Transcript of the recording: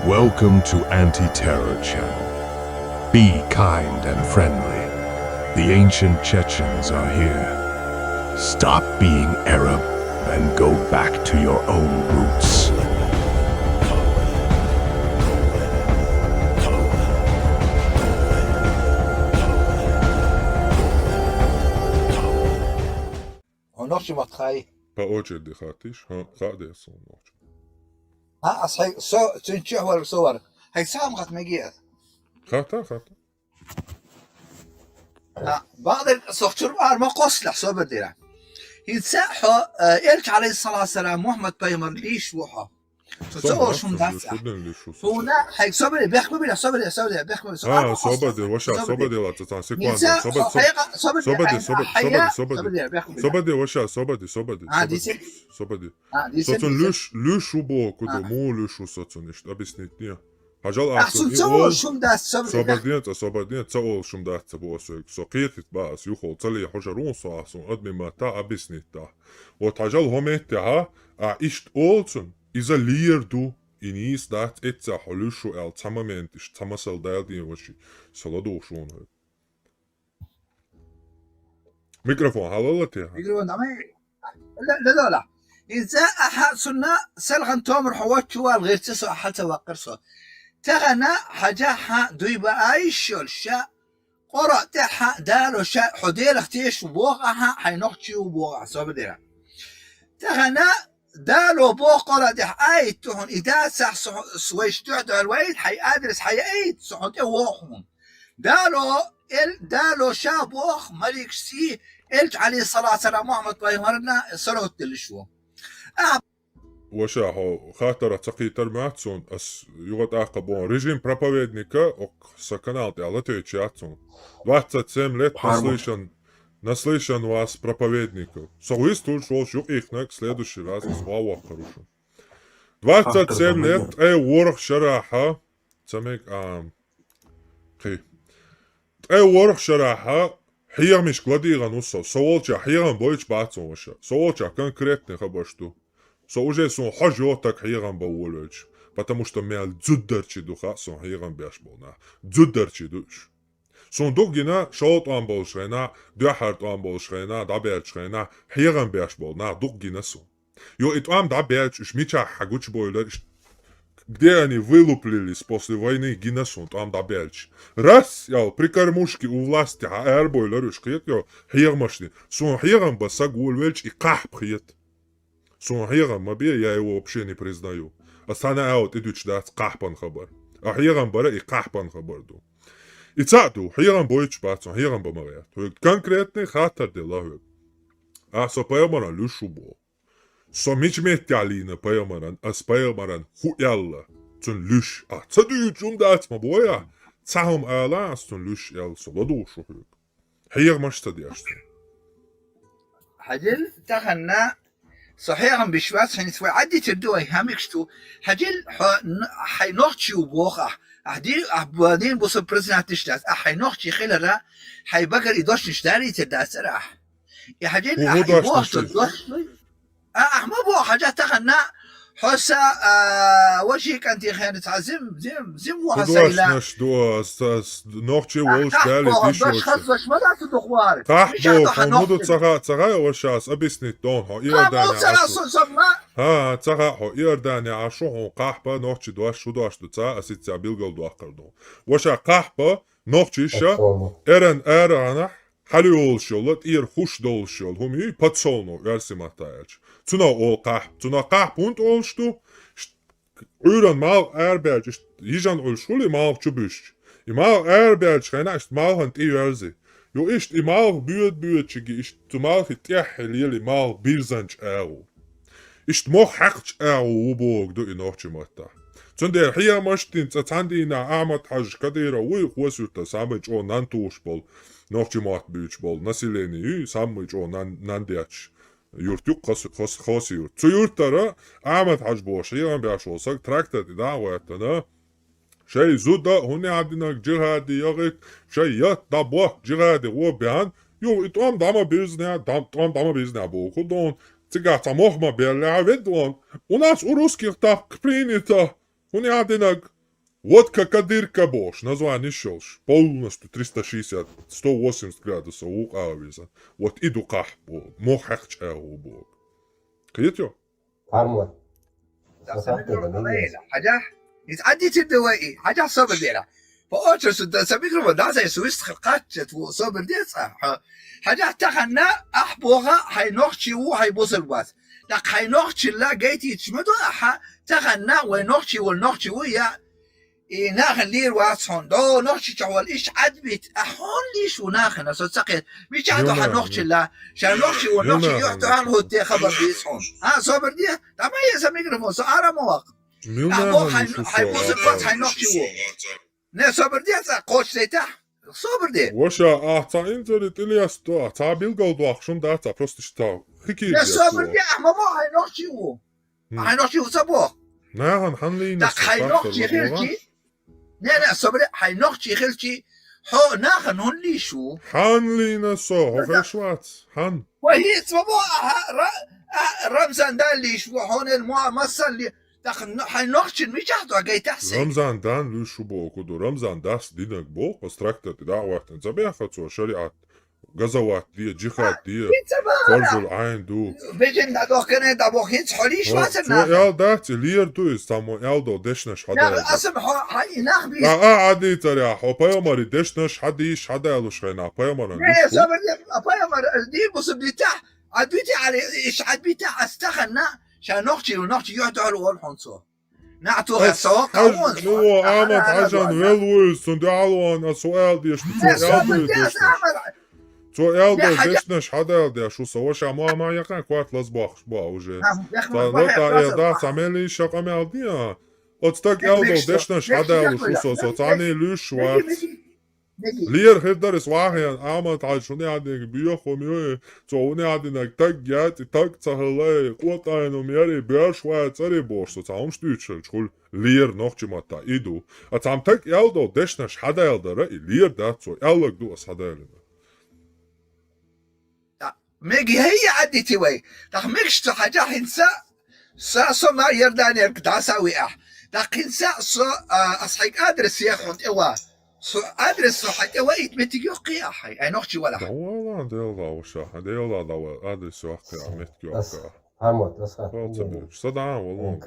Welcome to Anti-Terror Channel. Be kind and friendly. The ancient Chechens are here. Stop being Arab and go back to your own roots. ونوشي متخاي باوجه دي خاتيش ها قاعدة يصون نوش ها أصحي تنشيه ولا صور هاي سامغت مجيئة خاتا ها بعض الصختور ما قصلح صوب الديرة يتساحو إلك عليه الصلاة والسلام محمد بايمر ليش وحا تصور شو مدافع هنا هاي صبري بيحكوا بلا صبري بيحكوا اه صبدي وشا صبدي لا تتنسيك وانزا صبدي وشا صبدي صوتن لوش وبو كده مو لوش وصوتن اشت أبسنيتنيا هجال أحسن تصور شو مدافع صبدين تصور شو مدافع بوسوك سقيت باس يخول تلي حجرون صاحسون أدمي ما تا أبسنيتا وتجال همتها اشت أولتن إذا ليردو إنيس دات إتسا حلوشو أل تمامين إش تماسل دالدين وشي سلادو شون هاي ميكروفون حلالتي ميكروفون دعمي لا إذا أحد سنة سلغن تومر حواتشوا الغير تسو أحلت وقرصو تغنى حاجاها دويبا أيشول شا قرأ تحا دالو شا حديل اختيش وبوغها حينوختي وبوغها صوب ديرا تغنى دالو بوقرة دح ايت تهون إذا سح سويش تعدو الويد حي أدرس حي ايت سحوت ووخون دالو شابوخ ملك سي إلت عليه الصلاة والسلام محمد بايمرنا صلوت دلشو وشاحو خاطر تقي ترماتسون أس يغت أقبون ريجيم проповедника ок саканалти алатечатсун 27 лет наслышан вас проповедников. Согласен, что их на следующий раз слава хорошо. 27 лет ворох шараха самек خي ورخ شراحة حيغ مش قلدي غنوصل سوالجا حيغن بويش باتسون وشا سوالجا конкретный خبرشتو سوالجا سون حاجوتك حيغن بولج потому что мел дзуддерчи духа сон حيغن бяш болна дзуддерчи душ сон дугина шот ан болшрена дяхарт ан болшрена даберчрена حيغن бяш болна дугина сон ё итам даберч иш мича хагуч бойлер где они вылуплились после войны гинесон там даберч. Раз, я при кормушке у власти, а эрбойлер ушкет, я хирмашни. Сон хирам басагул вельч и кахпхет. Сон хирам мабе, я его вообще не признаю. Астана аут идуч дать кахпан хабар. А хирам бара и кахпан хабарду. И цаду, хирам бойч бацон, хирам бамарят. Конкретный хатар дела. А сопаемара люшубо. Somich metalina payamaran as payamaran huyalla tun lush tadu jumdat ma boya tsahum ala tun lush el soladu shuhuk هي مش تدياشت حجل تغنى صحيحا بشواس حين سوى عدي تدوي همكشتو حجل حينوختي وبوخ أحدي أحبادين بوصل برزنا تشتاس حينوختي خلرا حيبقر إدوش نشتاري تداس راح يا حجل أحبوش تدوش ما بو حاجات تغنى حسا وجهك أنت خيانة عزم زم وحسيلا نش دو نوختي وش بالي ديش وش خصوش ما لا تدخوار تحبو حمودو تغا وشاس أبسني دون هو تغا هو إيرداني عشو هو قحبا نوختي دوش شو دوش دوتا أسيت سابيل قل دو أقردو وشا قحبا نوختي شا إرن حالي oluşuyorlar, ir hoş da oluşuyor. Humi patsolno versi mahtayaç. Tuna ol kahp, tuna kahpunt oluştu. Öğren mal erberç, yijan oluşulu mal çubüş. Mal erberç kayna işte mal hant iyi verzi. Yo işte mal büyüt çigi işte mal hitiyahli mal birzanç eğu. İşte mo haqç eğu bog do inohçı mahta. Tunda hiya maştin tsandina amat haj kadira uy husuta samaj o nantuş bol. Нохчи мат бич бол население саммыч о нандяч юртюк хоси юрт цу юртара амат хаж бош ян бяш олсак трактор да ватана шей зуда хуни адинак жигади ягык шей ят да бо жигади о бян ю итом дама бизнес дама бизнес бо худон цигата мохма белла ведон у нас у русских так принято Oni adinak, vodka kad ir kaboš, nazvani išelš, polnostu 360, 180 gradusa u avisa, ot idu kahbo, mohahč evo bog. Kajitjo? عمود حاجة يتعدي الدوائي حاجة صبر ديرها فأوتر سد سبيكرو دا زي سويس خلقات صبر دير صح حاجة تخنا أحبوها هاي نوختي وهاي بوصل واس لك هاي نوختي لا جيتي تشمدو أحا تخنا ونوختي والنوختي ويا ناخن لير واسون دو نوختي تشوال إيش عدبت أحون ليش وناخن أصلا سقيت مش عدو ها نوختي لا شان نوختي والنوختي يحتو عنه تي خبر بيسون ها صبر دي دا ما يسميكرو سؤال مواقع أحبو هاي بوصل واس هاي نوختي وو نه صبر دي قوش زيتا صبر دي Воша, та инзерит Ilias то, та билгал дуахшун да, та просто что, хики. نه صبر دي أحمد هاي نوختي وو هاي نوختي وو صبو ناهن حنلين. دك هاي نوختي خلتي نه صبر هاي نوختي خلتي هو ناخن هون لي شو حنلين سو، هو شوات، حن. وهي صبو رمزان دا اللي شو هون المصل اللي دخل هاي نوختي مش عدو جاي تحسن رمزان دان لو شو بو كدو رمزان داس دينك بو قستركت دعوات زبيح فتو شريعة غزوات دي جيخات دي فرج العين دو بيجن دا كان دا بو هينس حوليش تو واسنا يال دات لير دو استامو يال دو دشنش حدا لا اسم هاي نخبي عادي ترى حو بايمر دشنش حديش حدا يالو شغينا بايمر نه صبر دي بص بتاع عديتي على ايش عديتي استخنا عشان ونختي يحضروا والحنصو نعطوها سواق هو عمد عشان ويلويس سندعلوان السؤال ديش تو يال دو دشنش حدا يال دي شو سواش عموها ما يقع كوات لزباخ بوا وجه فلوتا يدا تعملي شاق عمل ديا اتستك يال دو دشنش حدا يال شو سو تاني لوش وات لير هيدرس واحد عمد عشان يعني بيخو ميوه تو يعني تاج يات تاج تهلاي قوتا انه ميري بيش وات تري بوش تو تعمش تيتشل شغل لير نوختي ماتا ايدو اتعم تاج يال دو دشنش حدا يال درا لير دات سو يالك دو اس حدا يال ميجي هي عديتي وي داك ميكش حاجة حنسا سا ما يرداني يركدا ساوي داك حنسا سو اصحيك ادرس ياخد ايوا سو ادرس صحيت ايوا يتمتي يوقي احي اي نوختي ولا والله ديلا وشا ديلا دوا ادرس واقع متكي بس عمود بس صدعان والله